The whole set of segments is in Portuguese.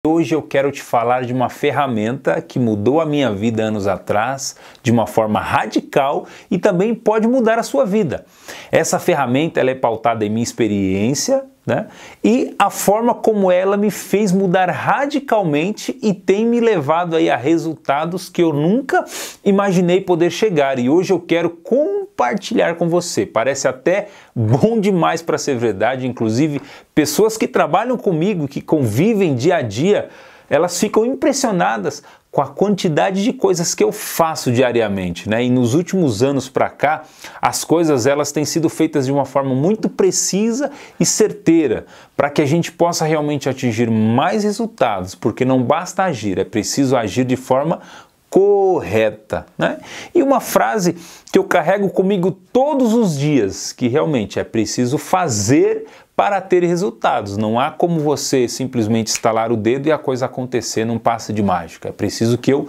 Hoje eu quero te falar de uma ferramenta que mudou a minha vida anos atrás, de uma forma radical e também pode mudar a sua vida. Essa ferramenta ela é pautada em minha experiência, né? E a forma como ela me fez mudar radicalmente e tem me levado aí a resultados que eu nunca imaginei poder chegar. E hoje eu quero compartilhar com você. Parece até bom demais para ser verdade, inclusive pessoas que trabalham comigo, que convivem dia a dia, elas ficam impressionadas com a quantidade de coisas que eu faço diariamente, né? E nos últimos anos para cá, as coisas elas têm sido feitas de uma forma muito precisa e certeira, para que a gente possa realmente atingir mais resultados, porque não basta agir, é preciso agir de forma correta, né? E uma frase que eu carrego comigo todos os dias, que realmente é preciso fazer para ter resultados. Não há como você simplesmente estalar o dedo e a coisa acontecer num passe de mágica. É preciso que eu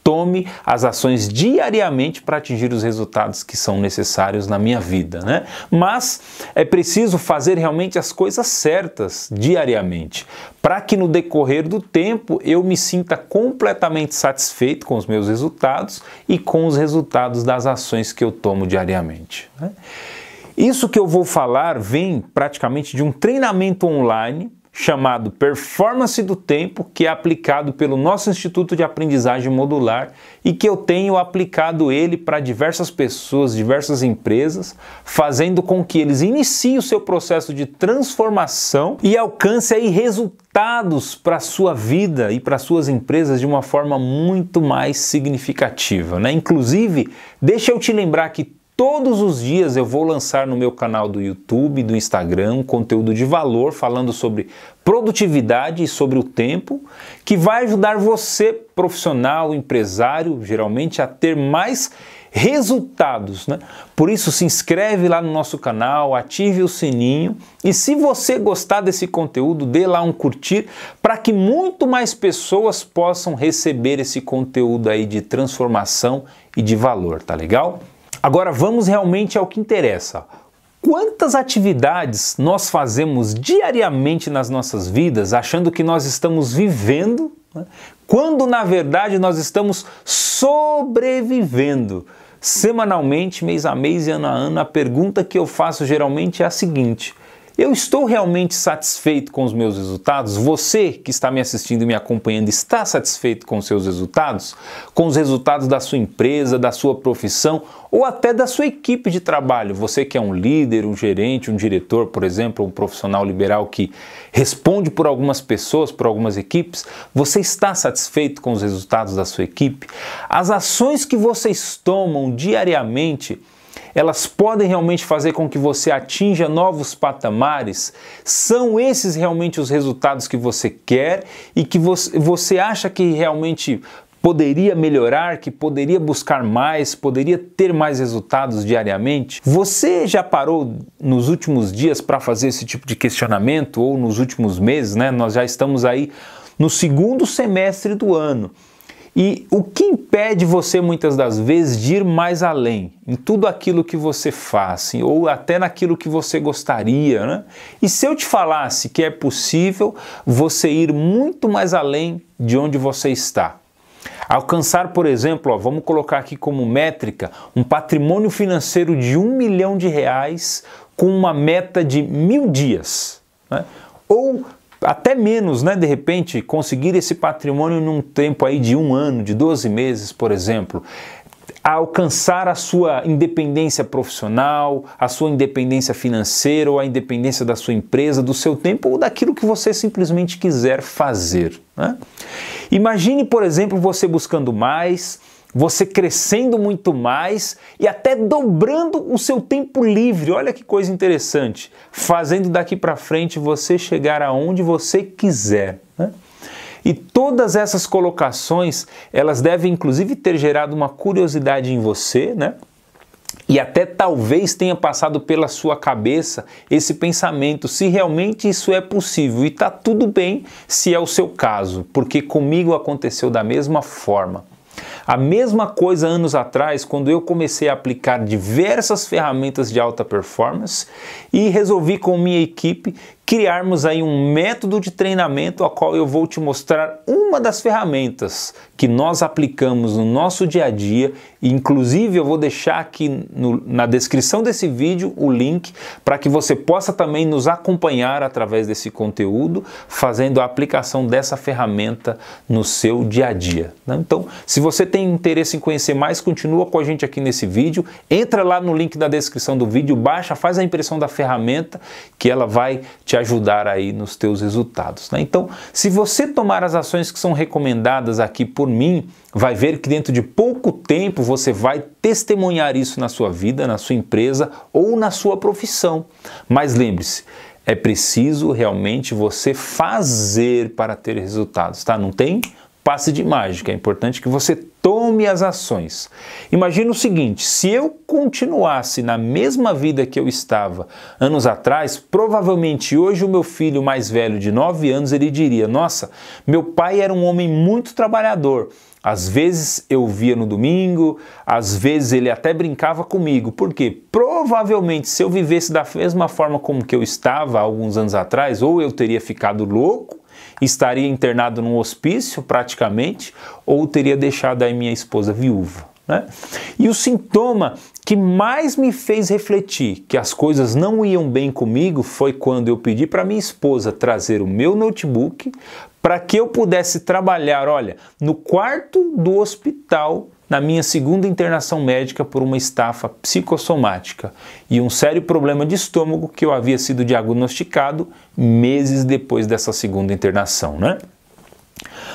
tome as ações diariamente para atingir os resultados que são necessários na minha vida, né? Mas é preciso fazer realmente as coisas certas diariamente, para que no decorrer do tempo eu me sinta completamente satisfeito com os meus resultados e com os resultados das ações que eu tomo diariamente, né? Isso que eu vou falar vem praticamente de um treinamento online chamado Performance do Tempo, que é aplicado pelo nosso Instituto de Aprendizagem Modular e que eu tenho aplicado ele para diversas pessoas, diversas empresas, fazendo com que eles iniciem o seu processo de transformação e alcancem aí resultados para a sua vida e para as suas empresas de uma forma muito mais significativa, né? Inclusive, deixa eu te lembrar que todos os dias eu vou lançar no meu canal do YouTube, do Instagram, um conteúdo de valor falando sobre produtividade e sobre o tempo, que vai ajudar você, profissional, empresário, geralmente, a ter mais resultados, né? Por isso, se inscreve lá no nosso canal, ative o sininho e se você gostar desse conteúdo, dê lá um curtir para que muito mais pessoas possam receber esse conteúdo aí de transformação e de valor, tá legal? Agora vamos realmente ao que interessa. Quantas atividades nós fazemos diariamente nas nossas vidas achando que nós estamos vivendo, né? Quando na verdade nós estamos sobrevivendo? Semanalmente, mês a mês e ano a ano, a pergunta que eu faço geralmente é a seguinte: eu estou realmente satisfeito com os meus resultados? Você que está me assistindo e me acompanhando está satisfeito com os seus resultados? Com os resultados da sua empresa, da sua profissão ou até da sua equipe de trabalho? Você que é um líder, um gerente, um diretor, por exemplo, um profissional liberal que responde por algumas pessoas, por algumas equipes, você está satisfeito com os resultados da sua equipe? As ações que vocês tomam diariamente, elas podem realmente fazer com que você atinja novos patamares? São esses realmente os resultados que você quer e que você acha que realmente poderia melhorar, que poderia buscar mais, poderia ter mais resultados diariamente? Você já parou nos últimos dias para fazer esse tipo de questionamento ou nos últimos meses, né? Nós já estamos aí no segundo semestre do ano. E o que impede você muitas das vezes de ir mais além em tudo aquilo que você faz, ou até naquilo que você gostaria, né? E se eu te falasse que é possível você ir muito mais além de onde você está? Alcançar, por exemplo, vamos colocar aqui como métrica, um patrimônio financeiro de R$1 milhão com uma meta de 1000 dias, né? Ou até menos, né? De repente, conseguir esse patrimônio num tempo aí de 1 ano, de 12 meses, por exemplo. Alcançar a sua independência profissional, a sua independência financeira ou a independência da sua empresa, do seu tempo ou daquilo que você simplesmente quiser fazer, né? Imagine, por exemplo, você buscando mais, você crescendo muito mais e até dobrando o seu tempo livre. Olha que coisa interessante, fazendo daqui para frente você chegar aonde você quiser, né? E todas essas colocações, elas devem inclusive ter gerado uma curiosidade em você, né? E até talvez tenha passado pela sua cabeça esse pensamento, se realmente isso é possível. E está tudo bem se é o seu caso, porque comigo aconteceu da mesma forma. A mesma coisa anos atrás, quando eu comecei a aplicar diversas ferramentas de alta performance e resolvi com minha equipe criarmos aí um método de treinamento ao qual eu vou te mostrar uma das ferramentas que nós aplicamos no nosso dia a dia, e inclusive eu vou deixar aqui na descrição desse vídeo o link para que você possa também nos acompanhar através desse conteúdo, fazendo a aplicação dessa ferramenta no seu dia a dia, né? Então, se você tem interesse em conhecer mais, continua com a gente aqui nesse vídeo, entra lá no link da descrição do vídeo, baixa, faz a impressão da ferramenta que ela vai te ajudar aí nos teus resultados, né? Então, se você tomar as ações que são recomendadas aqui por mim, vai ver que dentro de pouco tempo você vai testemunhar isso na sua vida, na sua empresa ou na sua profissão. Mas lembre-se, é preciso realmente você fazer para ter resultados, tá? Não tem passe de mágica, é importante que você tome as ações. Imagina o seguinte, se eu continuasse na mesma vida que eu estava anos atrás, provavelmente hoje o meu filho mais velho de 9 anos, ele diria, nossa, meu pai era um homem muito trabalhador. Às vezes eu via no domingo, às vezes ele até brincava comigo, porque provavelmente se eu vivesse da mesma forma como que eu estava há alguns anos atrás, ou eu teria ficado louco, estaria internado num hospício praticamente, ou teria deixado aí minha esposa viúva, né? E o sintoma que mais me fez refletir que as coisas não iam bem comigo foi quando eu pedi para minha esposa trazer o meu notebook para que eu pudesse trabalhar, olha, no quarto do hospital, na minha segunda internação médica por uma estafa psicossomática e um sério problema de estômago que eu havia sido diagnosticado meses depois dessa segunda internação, né?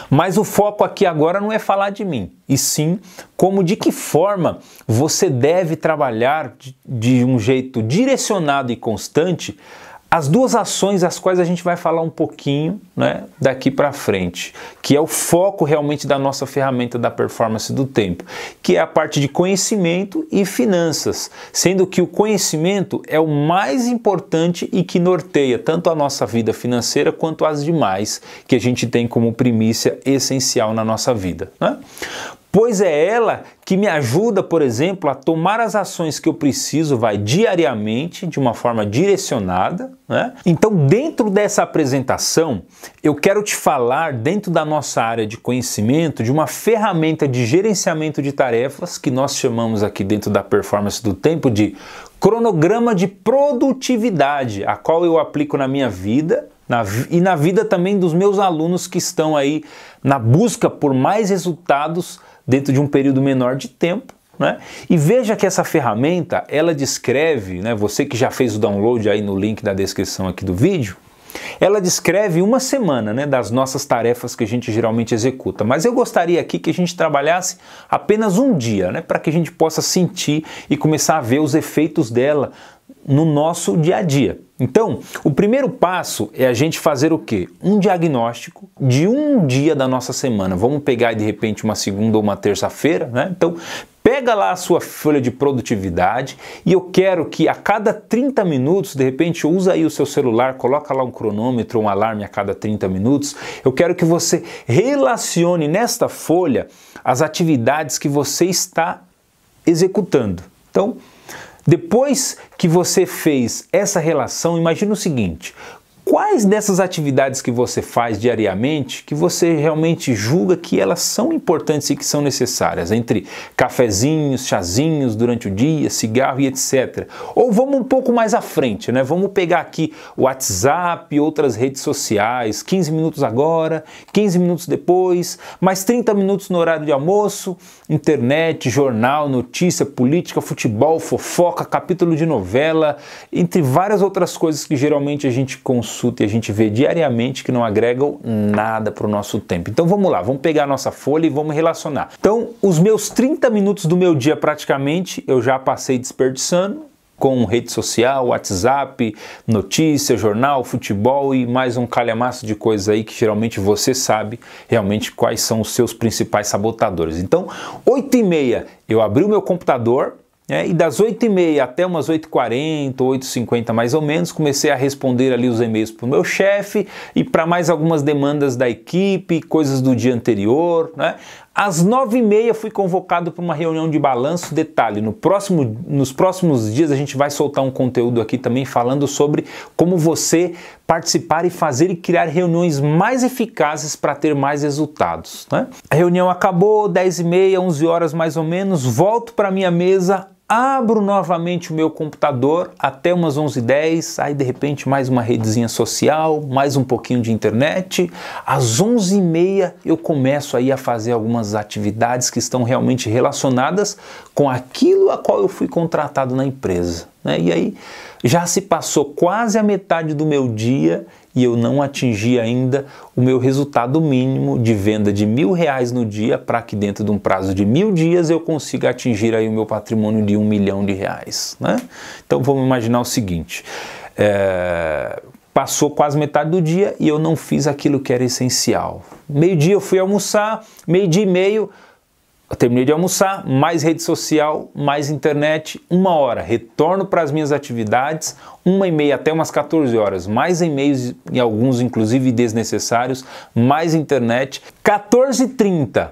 Mas o foco aqui agora não é falar de mim, e sim de que forma você deve trabalhar de um jeito direcionado e constante as duas ações as quais a gente vai falar um pouquinho, né, daqui para frente, que é o foco realmente da nossa ferramenta da performance do tempo, que é a parte de conhecimento e finanças, sendo que o conhecimento é o mais importante e que norteia tanto a nossa vida financeira quanto as demais que a gente tem como primícia essencial na nossa vida, né? Pois é ela que me ajuda, por exemplo, a tomar as ações que eu preciso, diariamente, de uma forma direcionada, né? Então, dentro dessa apresentação, eu quero te falar, dentro da nossa área de conhecimento, de uma ferramenta de gerenciamento de tarefas, que nós chamamos aqui dentro da performance do tempo de cronograma de produtividade, a qual eu aplico na minha vida, e na vida também dos meus alunos que estão aí na busca por mais resultados dentro de um período menor de tempo, né? E veja que essa ferramenta, ela descreve, né, você que já fez o download aí no link da descrição aqui do vídeo, ela descreve uma semana, né, das nossas tarefas que a gente geralmente executa. Mas eu gostaria aqui que a gente trabalhasse apenas um dia, né, para que a gente possa sentir e começar a ver os efeitos dela no nosso dia a dia. Então, o primeiro passo é a gente fazer o quê? Um diagnóstico de um dia da nossa semana. Vamos pegar de repente uma segunda ou uma terça-feira, né? Então, pega lá a sua folha de produtividade e eu quero que a cada 30 minutos, de repente, usa aí o seu celular, coloca lá um cronômetro, um alarme a cada 30 minutos. Eu quero que você relacione nesta folha as atividades que você está executando. Então, depois que você fez essa relação, imagina o seguinte: quais dessas atividades que você faz diariamente que você realmente julga que elas são importantes e que são necessárias, entre cafezinhos, chazinhos durante o dia, cigarro e etc. Ou vamos um pouco mais à frente, né? Vamos pegar aqui o WhatsApp, outras redes sociais, 15 minutos agora, 15 minutos depois, mais 30 minutos no horário de almoço, internet, jornal, notícia, política, futebol, fofoca, capítulo de novela, entre várias outras coisas que geralmente a gente consome e a gente vê diariamente que não agregam nada para o nosso tempo. Então vamos lá, vamos pegar a nossa folha e vamos relacionar. Então, os meus 30 minutos do meu dia praticamente eu já passei desperdiçando com rede social, WhatsApp, notícia, jornal, futebol e mais um calhamaço de coisas aí que geralmente você sabe realmente quais são os seus principais sabotadores. Então, 8h30 eu abri o meu computador, e das 8h30 até umas 8h40, 8h50 mais ou menos, comecei a responder ali os e-mails para o meu chefe e para mais algumas demandas da equipe, coisas do dia anterior, né? Às 9h30 fui convocado para uma reunião de balanço. Detalhe, nos próximos dias a gente vai soltar um conteúdo aqui também falando sobre como você participar e fazer e criar reuniões mais eficazes para ter mais resultados, né? A reunião acabou, 10h30, 11 horas mais ou menos, volto para minha mesa, abro novamente o meu computador até umas 11h10, aí de repente mais uma redezinha social, mais um pouquinho de internet. Às 11h30 eu começo aí a fazer algumas atividades que estão realmente relacionadas com aquilo a qual eu fui contratado na empresa, né? E aí já se passou quase a metade do meu dia e eu não atingi ainda o meu resultado mínimo de venda de R$1.000 no dia, para que dentro de um prazo de 1.000 dias eu consiga atingir aí o meu patrimônio de R$1 milhão, né? Então vamos imaginar o seguinte, passou quase metade do dia e eu não fiz aquilo que era essencial. Meio-dia eu fui almoçar, 12h30, eu terminei de almoçar, mais rede social, mais internet, 1 hora, retorno para as minhas atividades, 1h30 até umas 14 horas, mais e-mails e alguns inclusive desnecessários, mais internet. 14h30,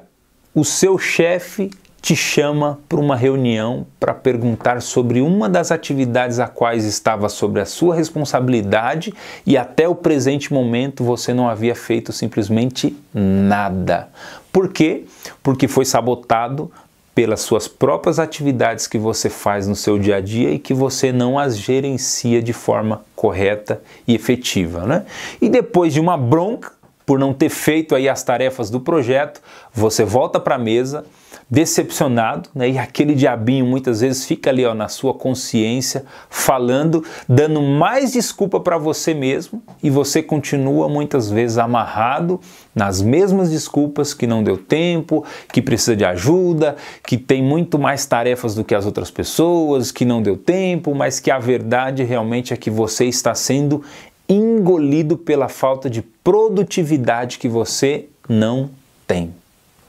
o seu chefe te chama para uma reunião para perguntar sobre uma das atividades a quais estava sobre a sua responsabilidade e até o presente momento você não havia feito simplesmente nada. Por quê? Porque foi sabotado pelas suas próprias atividades que você faz no seu dia a dia e que você não as gerencia de forma correta e efetiva, né? E depois de uma bronca por não ter feito aí as tarefas do projeto, você volta para a mesa decepcionado, né? E aquele diabinho muitas vezes fica ali, ó, na sua consciência falando, dando mais desculpa para você mesmo, e você continua muitas vezes amarrado nas mesmas desculpas, que não deu tempo, que precisa de ajuda, que tem muito mais tarefas do que as outras pessoas, que não deu tempo, mas que a verdade realmente é que você está sendo engolido pela falta de produtividade que você não tem.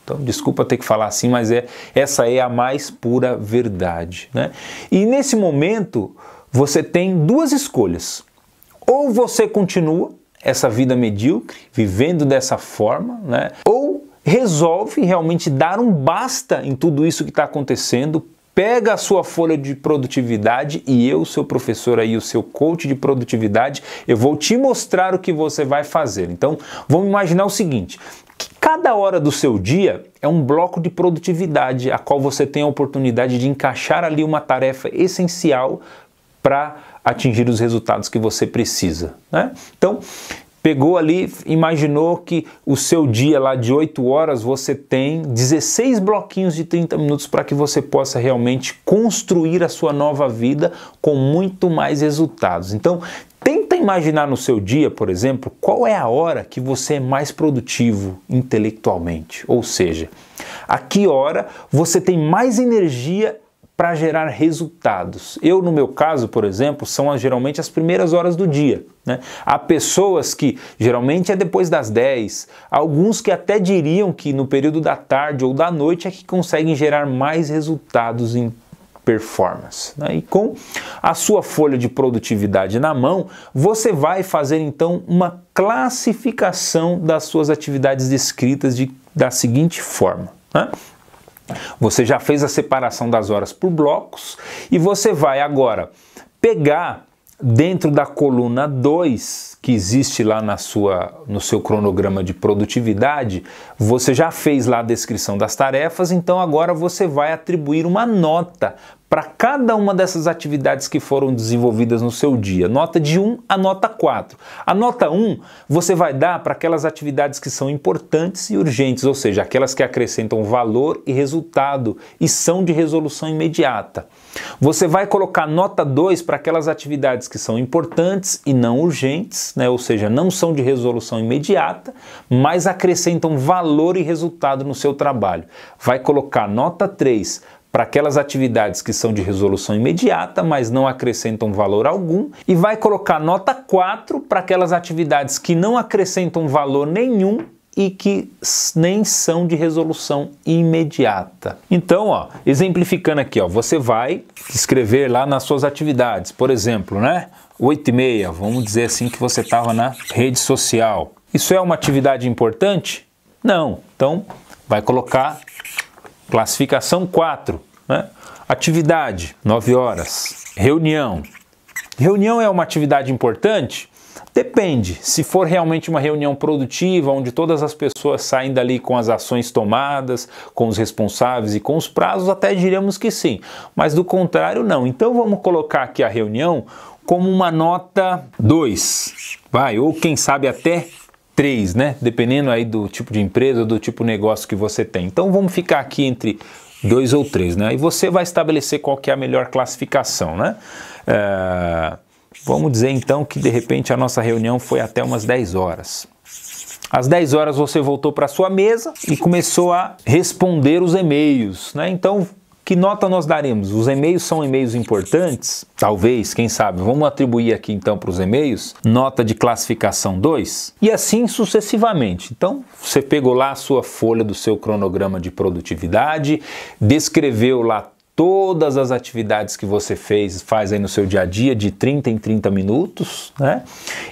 Então, desculpa ter que falar assim, mas essa é a mais pura verdade, né? E nesse momento, você tem duas escolhas. Ou você continua essa vida medíocre, vivendo dessa forma, né? Ou resolve realmente dar um basta em tudo isso que está acontecendo, pega a sua folha de produtividade e eu, seu professor aí, o seu coach de produtividade, eu vou te mostrar o que você vai fazer. Então, vamos imaginar o seguinte, que cada hora do seu dia é um bloco de produtividade, a qual você tem a oportunidade de encaixar ali uma tarefa essencial para atingir os resultados que você precisa, né? Então, pegou ali, imaginou que o seu dia lá de 8 horas, você tem 16 bloquinhos de 30 minutos para que você possa realmente construir a sua nova vida com muito mais resultados. Então, tenta imaginar no seu dia, por exemplo, qual é a hora que você é mais produtivo intelectualmente. Ou seja, a que hora você tem mais energia para gerar resultados. Eu, no meu caso, por exemplo, são geralmente as primeiras horas do dia, né? Há pessoas que geralmente é depois das 10, alguns que até diriam que no período da tarde ou da noite é que conseguem gerar mais resultados em performance, né? E com a sua folha de produtividade na mão, você vai fazer então uma classificação das suas atividades descritas da seguinte forma, né? Você já fez a separação das horas por blocos e você vai agora pegar dentro da coluna 2, que existe lá no seu cronograma de produtividade, você já fez lá a descrição das tarefas, então agora você vai atribuir uma nota para cada uma dessas atividades que foram desenvolvidas no seu dia, nota de 1 a nota 4. A nota 1 você vai dar para aquelas atividades que são importantes e urgentes, ou seja, aquelas que acrescentam valor e resultado e são de resolução imediata. Você vai colocar nota 2 para aquelas atividades que são importantes e não urgentes, né? Ou seja, não são de resolução imediata, mas acrescentam valor e resultado no seu trabalho. Vai colocar nota 3 para aquelas atividades que são de resolução imediata, mas não acrescentam valor algum, e vai colocar nota 4 para aquelas atividades que não acrescentam valor nenhum e que nem são de resolução imediata. Então, ó, exemplificando aqui, ó, você vai escrever lá nas suas atividades, por exemplo, né? 8h30, vamos dizer assim que você estava na rede social. Isso é uma atividade importante? Não. Então, vai colocar classificação 4, né? Atividade, 9 horas. Reunião. Reunião é uma atividade importante? Depende. Se for realmente uma reunião produtiva, onde todas as pessoas saem dali com as ações tomadas, com os responsáveis e com os prazos, até diríamos que sim. Mas do contrário, não. Então vamos colocar aqui a reunião como uma nota 2, vai, ou quem sabe até 3, né? Dependendo aí do tipo de empresa, do tipo de negócio que você tem. Então vamos ficar aqui entre 2 ou 3, né? E você vai estabelecer qual que é a melhor classificação, né? Vamos dizer então que de repente a nossa reunião foi até umas 10 horas. Às 10 horas você voltou para sua mesa e começou a responder os e-mails, né? Então, que nota nós daremos? Os e-mails são e-mails importantes? Talvez, quem sabe. Vamos atribuir aqui então para os e-mails nota de classificação 2 e assim sucessivamente. Então, você pegou lá a sua folha do seu cronograma de produtividade, descreveu lá todas as atividades que você faz aí no seu dia a dia, de 30 em 30 minutos, né?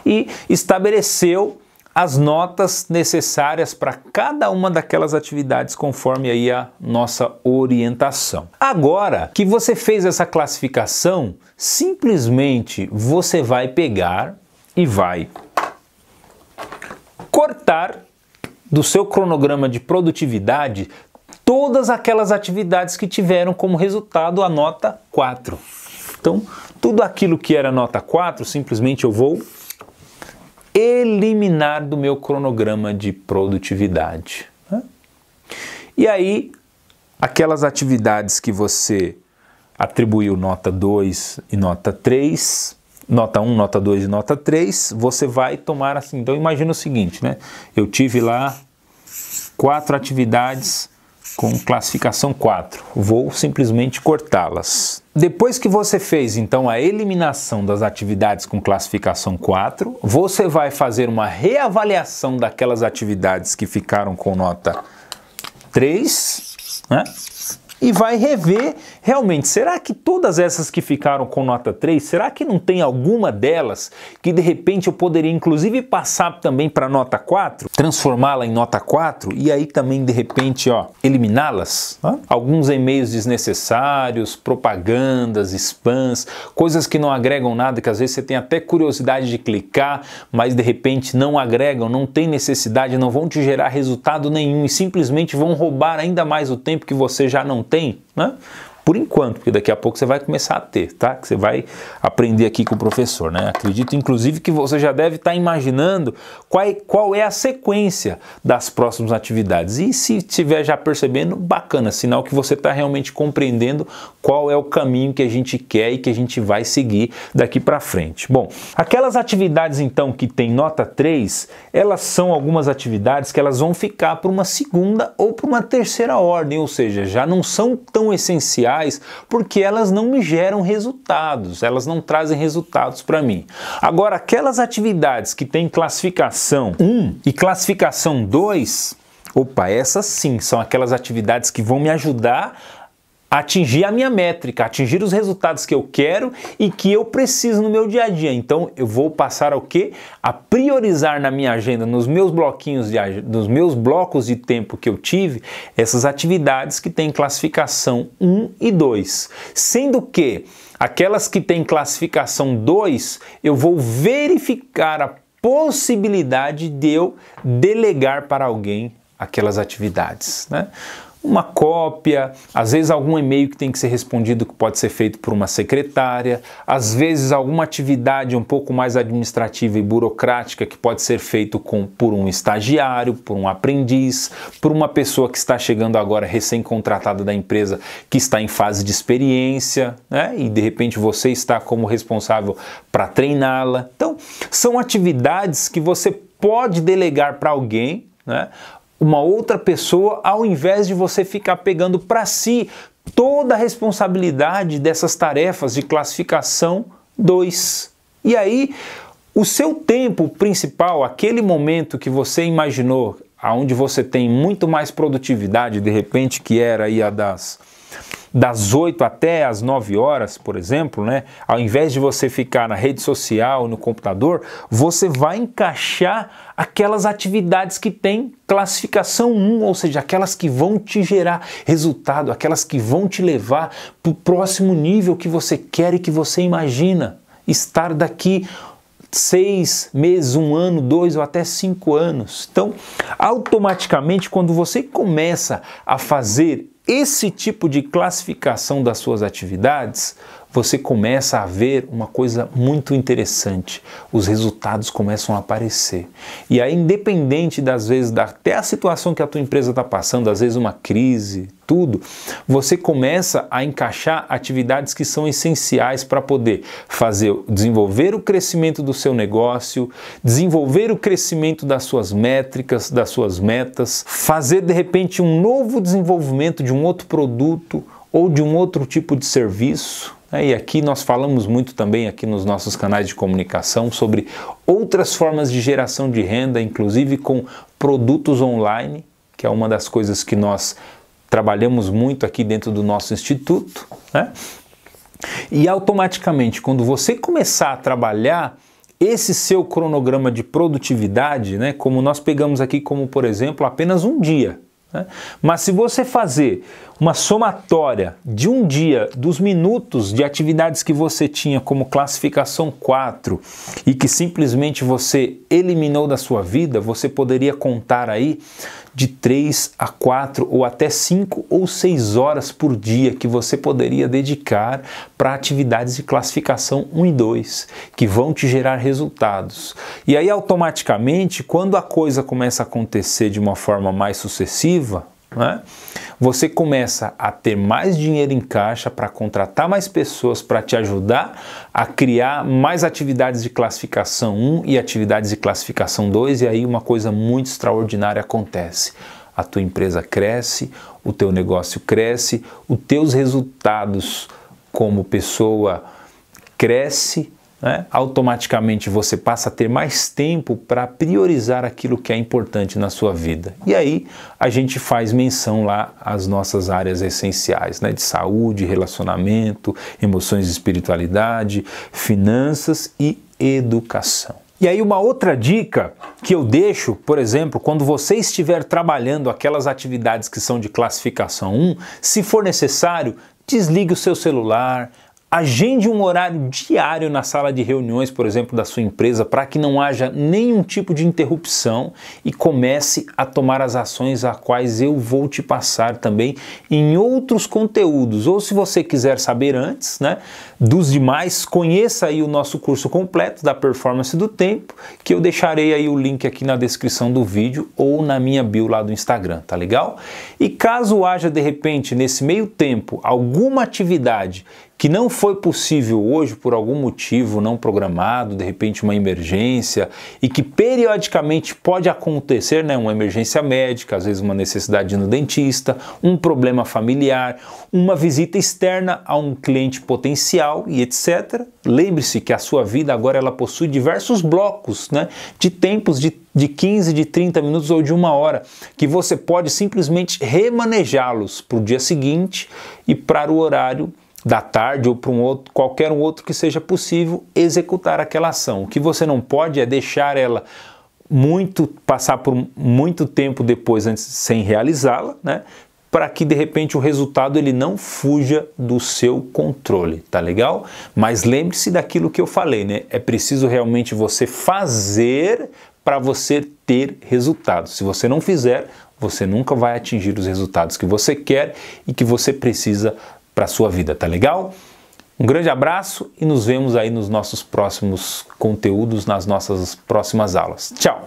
E estabeleceu as notas necessárias para cada uma daquelas atividades conforme aí a nossa orientação. Agora que você fez essa classificação, simplesmente você vai pegar e vai cortar do seu cronograma de produtividade todas aquelas atividades que tiveram como resultado a nota 4. Então, tudo aquilo que era nota 4, simplesmente eu vou eliminar do meu cronograma de produtividade, né? E aí, aquelas atividades que você atribuiu nota 2 e nota 3, nota 1, nota 2 e nota 3, você vai tomar assim. Então, imagina o seguinte, né? Eu tive lá 4 atividades com classificação 4. Vou simplesmente cortá-las. Depois que você fez, então, a eliminação das atividades com classificação 4, você vai fazer uma reavaliação daquelas atividades que ficaram com nota 3, né? E vai rever, realmente, será que todas essas que ficaram com nota 3, será que não tem alguma delas que de repente eu poderia inclusive passar também para nota 4, transformá-la em nota 4 e aí também de repente, ó, eliminá-las? Alguns e-mails desnecessários, propagandas, spams, coisas que não agregam nada, que às vezes você tem até curiosidade de clicar, mas de repente não agregam, não tem necessidade, não vão te gerar resultado nenhum e simplesmente vão roubar ainda mais o tempo que você já não tem, né? Por enquanto, porque daqui a pouco você vai começar a ter, tá? Que você vai aprender aqui com o professor, né? Acredito, inclusive, que você já deve estar imaginando qual é a sequência das próximas atividades. E se estiver já percebendo, bacana, sinal que você está realmente compreendendo qual é o caminho que a gente quer e que a gente vai seguir daqui para frente. Bom, aquelas atividades, então, que tem nota 3, elas são algumas atividades que elas vão ficar para uma segunda ou para uma terceira ordem, ou seja, já não são tão essenciais porque elas não me geram resultados, elas não trazem resultados para mim. Agora, aquelas atividades que têm classificação 1 e classificação 2, opa, essas sim são aquelas atividades que vão me ajudar a atingir a minha métrica, atingir os resultados que eu quero e que eu preciso no meu dia a dia. Então eu vou passar ao quê? A priorizar na minha agenda, nos meus bloquinhos nos meus blocos de tempo que eu tive, essas atividades que têm classificação 1 e 2. Sendo que aquelas que têm classificação 2, eu vou verificar a possibilidade de eu delegar para alguém aquelas atividades, né? Uma cópia, às vezes algum e-mail que tem que ser respondido que pode ser feito por uma secretária, às vezes alguma atividade um pouco mais administrativa e burocrática que pode ser feito por um estagiário, por um aprendiz, por uma pessoa que está chegando agora recém-contratada da empresa que está em fase de experiência, né? E de repente você está como responsável para treiná-la. Então, são atividades que você pode delegar para alguém, né? Uma outra pessoa, ao invés de você ficar pegando para si toda a responsabilidade dessas tarefas de classificação 2. E aí, o seu tempo principal, aquele momento que você imaginou, onde você tem muito mais produtividade, de repente, que era aí a das das 8 até as 9 horas, por exemplo, né? Ao invés de você ficar na rede social, no computador, você vai encaixar aquelas atividades que têm classificação 1, ou seja, aquelas que vão te gerar resultado, aquelas que vão te levar para o próximo nível que você quer e que você imagina estar daqui 6 meses, 1 ano, 2 ou até 5 anos. Então, automaticamente, quando você começa a fazer esse tipo de classificação das suas atividades, você começa a ver uma coisa muito interessante. Os resultados começam a aparecer. E aí, independente das vezes, até a situação que a tua empresa está passando, às vezes uma crise, tudo, você começa a encaixar atividades que são essenciais para poder desenvolver o crescimento do seu negócio, desenvolver o crescimento das suas métricas, das suas metas, fazer de repente um novo desenvolvimento de um outro produto ou de um outro tipo de serviço. E aqui nós falamos muito também aqui nos nossos canais de comunicação sobre outras formas de geração de renda, inclusive com produtos online, que é uma das coisas que nós trabalhamos muito aqui dentro do nosso instituto, né? E automaticamente, quando você começar a trabalhar esse seu cronograma de produtividade, né, como nós pegamos aqui como, por exemplo, apenas um dia, né? Mas se você fazer uma somatória de um dia dos minutos de atividades que você tinha como classificação 4 e que simplesmente você eliminou da sua vida, você poderia contar aí de 3 a 4 ou até 5 ou 6 horas por dia que você poderia dedicar para atividades de classificação 1 e 2, que vão te gerar resultados. E aí automaticamente, quando a coisa começa a acontecer de uma forma mais sucessiva, né, você começa a ter mais dinheiro em caixa para contratar mais pessoas para te ajudar a criar mais atividades de classificação 1 e atividades de classificação 2, e aí uma coisa muito extraordinária acontece. A tua empresa cresce, o teu negócio cresce, os teus resultados como pessoa cresce, né? Automaticamente você passa a ter mais tempo para priorizar aquilo que é importante na sua vida. E aí a gente faz menção lá às nossas áreas essenciais, né? De saúde, relacionamento, emoções e espiritualidade, finanças e educação. E aí uma outra dica que eu deixo, por exemplo, quando você estiver trabalhando aquelas atividades que são de classificação 1, se for necessário, desligue o seu celular, agende um horário diário na sala de reuniões, por exemplo, da sua empresa, para que não haja nenhum tipo de interrupção e comece a tomar as ações a quais eu vou te passar também em outros conteúdos. Ou se você quiser saber antes, né, dos demais, conheça aí o nosso curso completo da Performance do Tempo, que eu deixarei aí o link aqui na descrição do vídeo ou na minha bio lá do Instagram, tá legal? E caso haja de repente nesse meio tempo alguma atividade que não foi possível hoje por algum motivo não programado, de repente uma emergência, e que periodicamente pode acontecer, né, uma emergência médica, às vezes uma necessidade de ir no dentista, um problema familiar, uma visita externa a um cliente potencial e etc. Lembre-se que a sua vida agora ela possui diversos blocos, né, de tempos de 15, de 30 minutos ou de 1 hora, que você pode simplesmente remanejá-los para o dia seguinte e para o horário da tarde ou para qualquer outro que seja possível executar aquela ação. O que você não pode é deixar ela passar por muito tempo depois antes sem realizá-la, né? Para que de repente o resultado ele não fuja do seu controle, tá legal? Mas lembre-se daquilo que eu falei, né? É preciso realmente você fazer para você ter resultados. Se você não fizer, você nunca vai atingir os resultados que você quer e que você precisa para a sua vida, tá legal? Um grande abraço e nos vemos aí nos nossos próximos conteúdos, nas nossas próximas aulas. Tchau!